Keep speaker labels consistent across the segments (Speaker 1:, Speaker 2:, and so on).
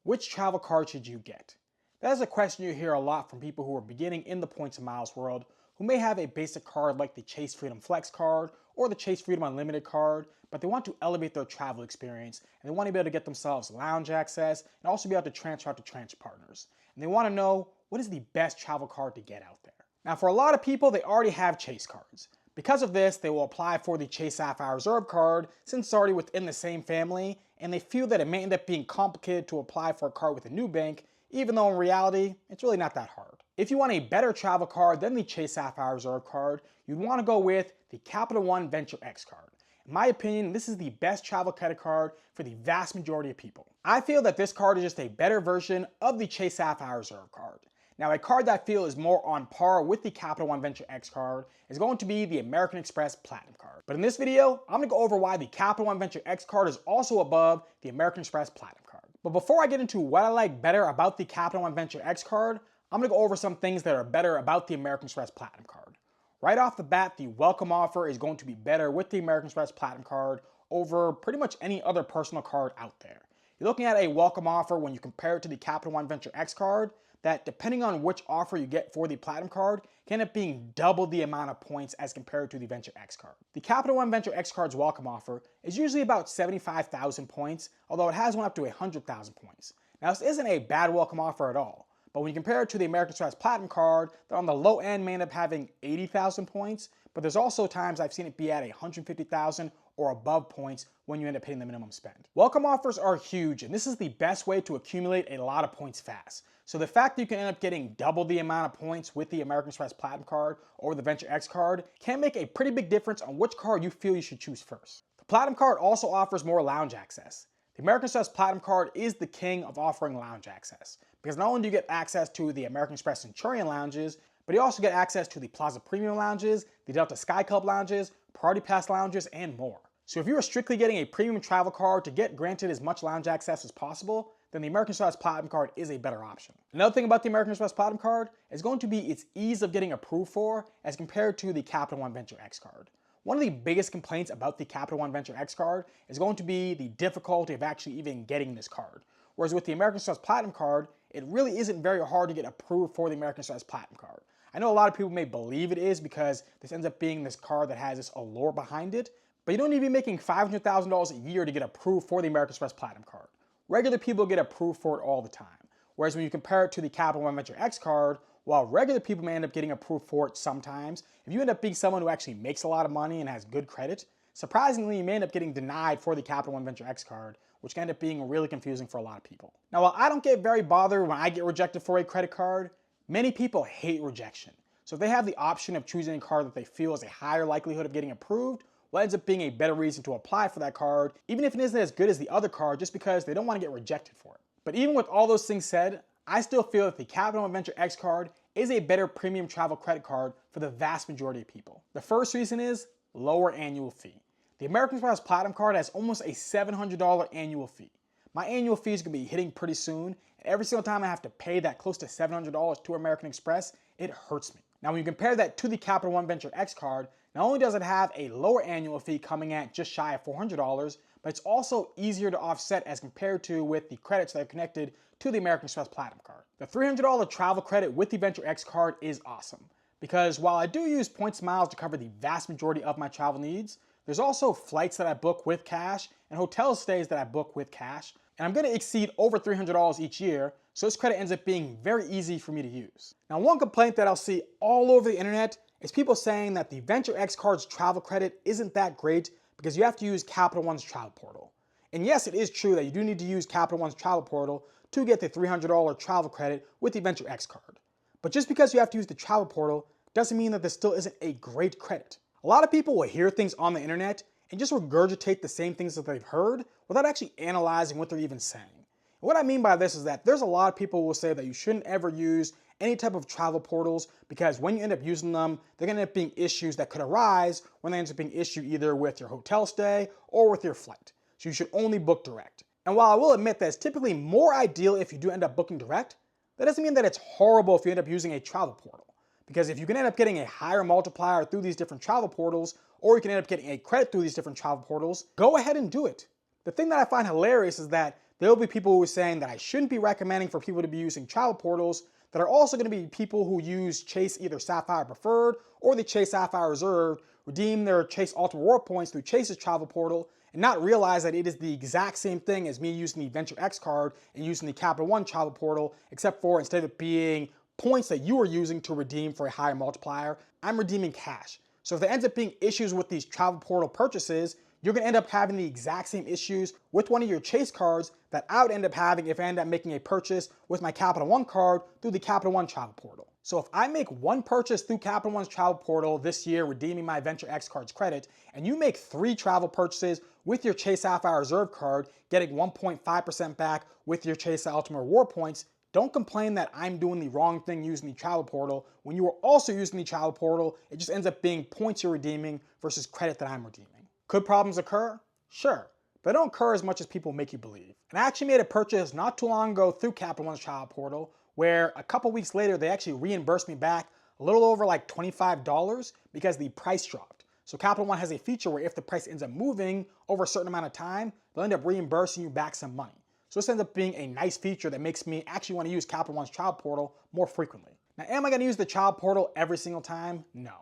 Speaker 1: Which travel card should you get? That is a question you hear a lot from people who are beginning in the points and miles world, who may have a basic card like the Chase Freedom Flex card or the Chase Freedom Unlimited card, but they want to elevate their travel experience and they want to be able to get themselves lounge access and also be able to transfer out to transfer partners. And they want to know what is the best travel card to get out there. Now, for a lot of people, they already have Chase cards. Because of this, they will apply for the Chase Sapphire Reserve card since it's already within the same family, and they feel that it may end up being complicated to apply for a card with a new bank, even though in reality, it's really not that hard. If you want a better travel card than the Chase Sapphire Reserve card, you'd want to go with the Capital One Venture X card. In my opinion, this is the best travel credit card for the vast majority of people. I feel that this card is just a better version of the Chase Sapphire Reserve card. Now, a card that I feel is more on par with the Capital One Venture X card is going to be the American Express Platinum card. But in this video, I'm going to go over why the Capital One Venture X card is also above the American Express Platinum card. But before I get into what I like better about the Capital One Venture X card, I'm going to go over some things that are better about the American Express Platinum card. Right off the bat, the welcome offer is going to be better with the American Express Platinum card over pretty much any other personal card out there. You're looking at a welcome offer when you compare it to the Capital One Venture X card that, depending on which offer you get for the Platinum card, can end up being double the amount of points as compared to the Venture X card. The Capital One Venture X card's welcome offer is usually about 75,000 points, although it has one up to 100,000 points. Now, this isn't a bad welcome offer at all, but when you compare it to the American Express Platinum card, that on the low end may end up having 80,000 points, but there's also times I've seen it be at 150,000 or above points when you end up hitting the minimum spend. Welcome offers are huge, and this is the best way to accumulate a lot of points fast. So the fact that you can end up getting double the amount of points with the American Express Platinum card or the Venture X card can make a pretty big difference on which card you feel you should choose first. The Platinum card also offers more lounge access. The American Express Platinum card is the king of offering lounge access, because not only do you get access to the American Express Centurion lounges, but you also get access to the Plaza Premium lounges, the Delta Sky Club lounges, Party Pass lounges, and more. So if you are strictly getting a premium travel card to get granted as much lounge access as possible, then the American Express Platinum card is a better option. Another thing about the American Express Platinum card is going to be its ease of getting approved for as compared to the Capital One Venture X card. One of the biggest complaints about the Capital One Venture X card is going to be the difficulty of actually even getting this card. Whereas with the American Express Platinum card, it really isn't very hard to get approved for the American Express Platinum card. I know a lot of people may believe it is because this ends up being this card that has this allure behind it, but you don't need to be making $500,000 a year to get approved for the American Express Platinum card. Regular people get approved for it all the time. Whereas when you compare it to the Capital One Venture X card, while regular people may end up getting approved for it sometimes, if you end up being someone who actually makes a lot of money and has good credit, surprisingly you may end up getting denied for the Capital One Venture X card, which can end up being really confusing for a lot of people. Now, while I don't get very bothered when I get rejected for a credit card, many people hate rejection. So if they have the option of choosing a card that they feel has a higher likelihood of getting approved, well, ends up being a better reason to apply for that card, even if it isn't as good as the other card, just because they don't want to get rejected for it. But even with all those things said, I still feel that the Capital One Venture X card is a better premium travel credit card for the vast majority of people. The first reason is lower annual fee. The American Express Platinum card has almost a $700 annual fee. My annual fee is going to be hitting pretty soon, and every single time I have to pay that close to $700 to American Express, it hurts me. Now, when you compare that to the Capital One Venture X card, not only does it have a lower annual fee coming at just shy of $400, but it's also easier to offset as compared to with the credits that are connected to the American Express Platinum card. The $300 travel credit with the Venture X card is awesome, because while I do use points miles to cover the vast majority of my travel needs, there's also flights that I book with cash and hotel stays that I book with cash, and I'm going to exceed over $300 each year, so this credit ends up being very easy for me to use. Now, one complaint that I'll see all over the internet is people saying that the Venture X card's travel credit isn't that great because you have to use Capital One's travel portal. And yes, it is true that you do need to use Capital One's travel portal to get the $300 travel credit with the Venture X card. But just because you have to use the travel portal doesn't mean that this still isn't a great credit. A lot of people will hear things on the internet and just regurgitate the same things that they've heard without actually analyzing what they're even saying. And what I mean by this is that there's a lot of people who will say that you shouldn't ever use any type of travel portals because when you end up using them, they're going to end up being issues that could arise when they end up being issued either with your hotel stay or with your flight. So you should only book direct. And while I will admit that it's typically more ideal if you do end up booking direct, that doesn't mean that it's horrible if you end up using a travel portal. Because if you can end up getting a higher multiplier through these different travel portals, or you can end up getting a credit through these different travel portals, go ahead and do it. The thing that I find hilarious is that There will be people who are saying that I shouldn't be recommending for people to be using travel portals that are also going to be people who use Chase either Sapphire Preferred or the Chase Sapphire Reserved, redeem their Chase Ultimate Reward points through Chase's travel portal, and not realize that it is the exact same thing as me using the Venture X card and using the Capital One travel portal, except for instead of being points that you are using to redeem for a higher multiplier, I'm redeeming cash. So if there ends up being issues with these travel portal purchases, you're going to end up having the exact same issues with one of your Chase cards that I would end up having if I end up making a purchase with my Capital One card through the Capital One travel portal. So if I make one purchase through Capital One's travel portal this year, redeeming my Venture X cards credit, and you make 3 travel purchases with your Chase Sapphire Reserve card, getting 1.5% back with your Chase Ultimate Reward points, don't complain that I'm doing the wrong thing using the travel portal when you are also using the travel portal. It just ends up being points you're redeeming versus credit that I'm redeeming. Could problems occur? Sure, but they don't occur as much as people make you believe. And I actually made a purchase not too long ago through Capital One's travel portal, where a couple weeks later they actually reimbursed me back a little over like $25 because the price dropped. So Capital One has a feature where if the price ends up moving over a certain amount of time, they'll end up reimbursing you back some money. So this ends up being a nice feature that makes me actually want to use Capital One's travel portal more frequently. Now, am I going to use the travel portal every single time? No.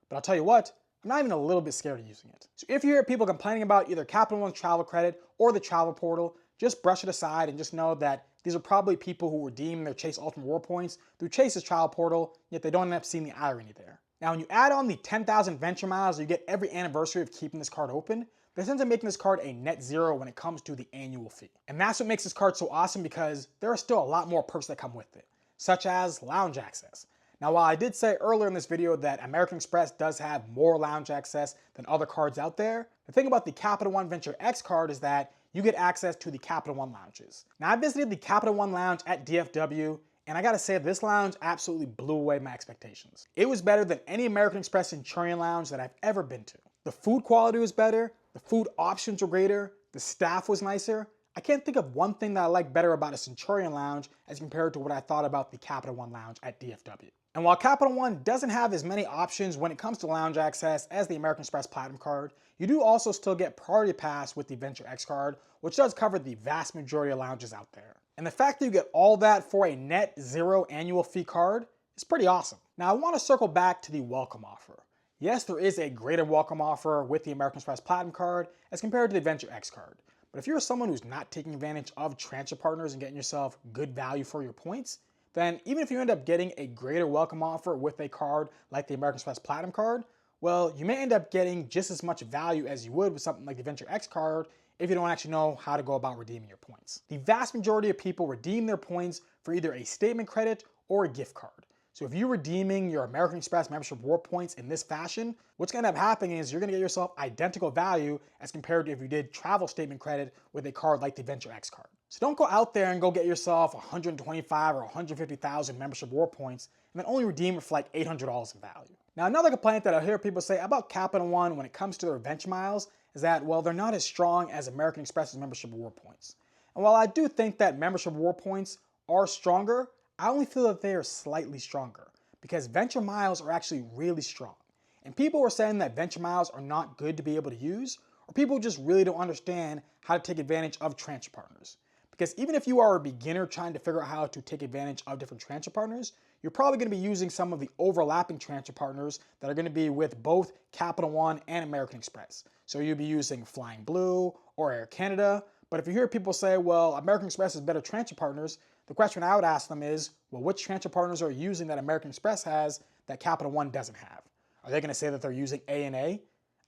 Speaker 1: But I'll tell you what, I'm not even a little bit scared of using it. So if you hear people complaining about either Capital One's travel credit or the travel portal, just brush it aside and just know that these are probably people who redeem their Chase Ultimate Reward points through Chase's travel portal, yet they don't end up seeing the irony there. Now, when you add on the 10,000 venture miles you get every anniversary of keeping this card open, this ends up making this card a net zero when it comes to the annual fee. And that's what makes this card so awesome, because there are still a lot more perks that come with it, such as lounge access. Now, while I did say earlier in this video that American Express does have more lounge access than other cards out there, the thing about the Capital One Venture X card is that you get access to the Capital One lounges. Now, I visited the Capital One lounge at DFW, and I gotta say, this lounge absolutely blew away my expectations. It was better than any American Express Centurion lounge that I've ever been to. The food quality was better, the food options were greater, the staff was nicer. I can't think of one thing that I like better about a Centurion lounge as compared to what I thought about the Capital One lounge at DFW. And while Capital One doesn't have as many options when it comes to lounge access as the American Express Platinum card, you do also still get Priority Pass with the Venture X card, which does cover the vast majority of lounges out there. And the fact that you get all that for a net zero annual fee card is pretty awesome. Now, I want to circle back to the welcome offer. Yes, there is a greater welcome offer with the American Express Platinum card as compared to the Venture X card. But if you're someone who's not taking advantage of transfer partners and getting yourself good value for your points, then even if you end up getting a greater welcome offer with a card like the American Express Platinum card, well, you may end up getting just as much value as you would with something like the Venture X card if you don't actually know how to go about redeeming your points. The vast majority of people redeem their points for either a statement credit or a gift card. So if you're redeeming your American Express membership reward points in this fashion, what's going to end up happening is you're going to get yourself identical value as compared to if you did travel statement credit with a card like the Venture X card. So don't go out there and go get yourself 125 or 150,000 membership reward points and then only redeem it for like $800 in value. Now, another complaint that I hear people say about Capital One when it comes to their venture miles is that, well, they're not as strong as American Express's membership reward points. And while I do think that membership reward points are stronger, I only feel that they are slightly stronger because venture miles are actually really strong. And people are saying that venture miles are not good to be able to use, or people just really don't understand how to take advantage of transfer partners. Because even if you are a beginner trying to figure out how to take advantage of different transfer partners, you're probably going to be using some of the overlapping transfer partners that are going to be with both Capital One and American Express. So you'll be using Flying Blue or Air Canada. But if you hear people say, well, American Express has better transfer partners, the question I would ask them is, well, which transfer partners are you using that American Express has that Capital One doesn't have? Are they going to say that they're using ANA?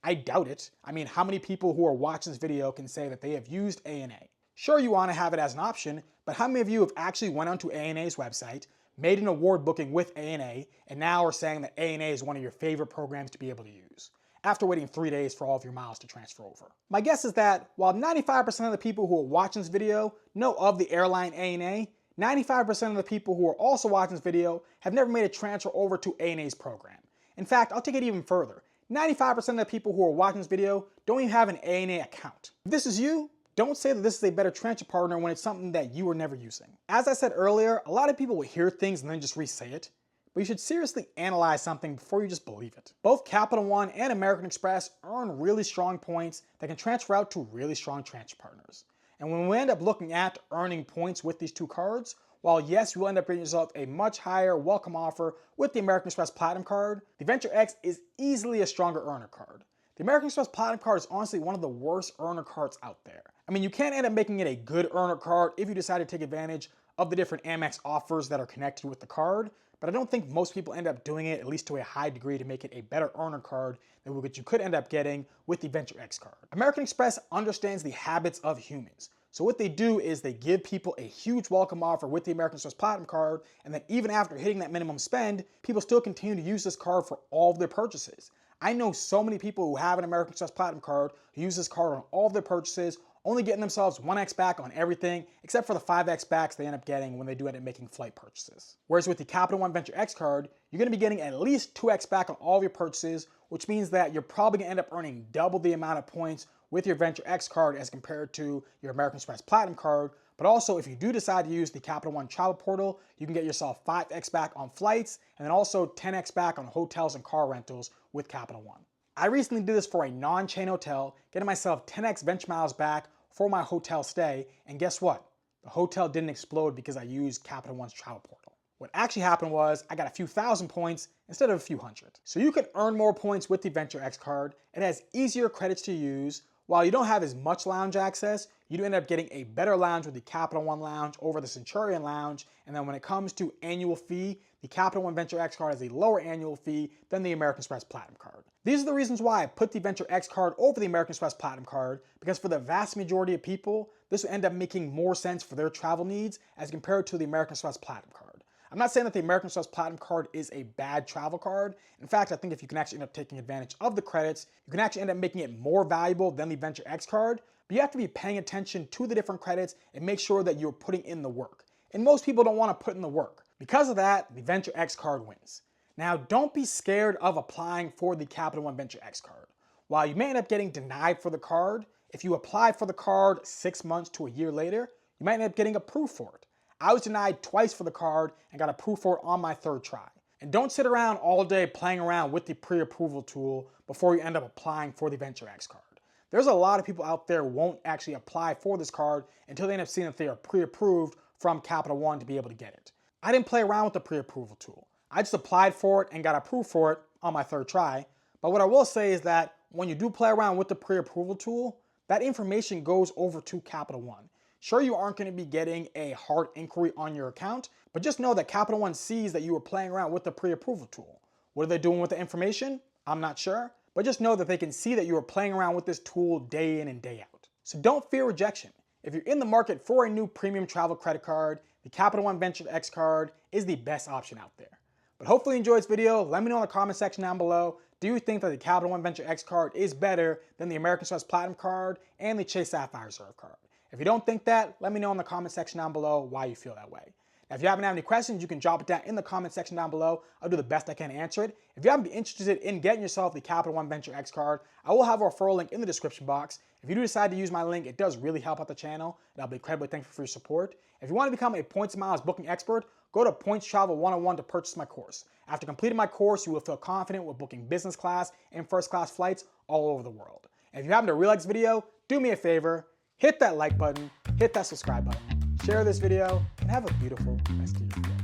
Speaker 1: I doubt it. I mean, how many people who are watching this video can say that they have used ANA? Sure, you want to have it as an option, but how many of you have actually went onto ANA's website, made an award booking with ANA, and now are saying that ANA is one of your favorite programs to be able to use, after waiting 3 days for all of your miles to transfer over? My guess is that while 95% of the people who are watching this video know of the airline ANA, 95% of the people who are also watching this video have never made a transfer over to ANA's program. In fact, I'll take it even further. 95% of the people who are watching this video don't even have an ANA account. If this is you, don't say that this is a better transfer partner when it's something that you were never using. As I said earlier, a lot of people will hear things and then just re-say it, but you should seriously analyze something before you just believe it. Both Capital One and American Express earn really strong points that can transfer out to really strong transfer partners. And when we end up looking at earning points with these two cards, while yes, you will end up getting yourself a much higher welcome offer with the American Express Platinum card, the Venture X is easily a stronger earner card. The American Express Platinum card is honestly one of the worst earner cards out there. I mean, you can end up making it a good earner card if you decide to take advantage of the different Amex offers that are connected with the card, but I don't think most people end up doing it, at least to a high degree, to make it a better earner card than what you could end up getting with the Venture X card. American Express understands the habits of humans. So what they do is they give people a huge welcome offer with the American Express Platinum card, and then even after hitting that minimum spend, people still continue to use this card for all of their purchases. I know so many people who have an American Express Platinum card who use this card on all of their purchases, only getting themselves 1x back on everything, except for the 5x backs they end up getting when they do end up making flight purchases. Whereas with the Capital One Venture X card, you're gonna be getting at least 2x back on all of your purchases, which means that you're probably gonna end up earning double the amount of points with your Venture X card as compared to your American Express Platinum card. But also, if you do decide to use the Capital One Travel Portal, you can get yourself 5x back on flights, and then also 10x back on hotels and car rentals with Capital One. I recently did this for a non-chain hotel, getting myself 10x Venture Miles back for my hotel stay, and guess what? The hotel didn't explode because I used Capital One's Travel Portal. What actually happened was I got a few thousand points instead of a few hundred. So you can earn more points with the Venture X card. It has easier credits to use. While you don't have as much lounge access, you do end up getting a better lounge with the Capital One Lounge over the Centurion Lounge. And then when it comes to annual fee, the Capital One Venture X card has a lower annual fee than the American Express Platinum card. These are the reasons why I put the Venture X card over the American Express Platinum card, because for the vast majority of people, this will end up making more sense for their travel needs as compared to the American Express Platinum card. I'm not saying that the American Express Platinum card is a bad travel card. In fact, I think if you can actually end up taking advantage of the credits, you can actually end up making it more valuable than the Venture X card, but you have to be paying attention to the different credits and make sure that you're putting in the work. And most people don't want to put in the work. Because of that, the Venture X card wins. Now, don't be scared of applying for the Capital One Venture X card. While you may end up getting denied for the card, if you apply for the card 6 months to a year later, you might end up getting approved for it. I was denied twice for the card and got approved for it on my third try. And don't sit around all day playing around with the pre-approval tool before you end up applying for the Venture X card. There's a lot of people out there who won't actually apply for this card until they end up seeing that they are pre-approved from Capital One to be able to get it. I didn't play around with the pre-approval tool. I just applied for it and got approved for it on my third try. But what I will say is that when you do play around with the pre-approval tool, that information goes over to Capital One. Sure, you aren't going to be getting a hard inquiry on your account, but just know that Capital One sees that you were playing around with the pre-approval tool. What are they doing with the information? I'm not sure, but just know that they can see that you are playing around with this tool day in and day out. So don't fear rejection. If you're in the market for a new premium travel credit card, the Capital One Venture X card is the best option out there. But hopefully you enjoyed this video. Let me know in the comment section down below. Do you think that the Capital One Venture X card is better than the American Express Platinum card and the Chase Sapphire Reserve card? If you don't think that, let me know in the comment section down below why you feel that way. Now, if you happen to have any questions, you can drop it down in the comment section down below. I'll do the best I can to answer it. If you happen to be interested in getting yourself the Capital One Venture X card, I will have a referral link in the description box. If you do decide to use my link, it does really help out the channel, and I'll be incredibly thankful for your support. If you want to become a points and miles booking expert, go to Points Travel 101 to purchase my course. After completing my course, you will feel confident with booking business class and first class flights all over the world. And if you happen to really like this video, do me a favor, hit that like button, hit that subscribe button, share this video, and have a beautiful rest of your day.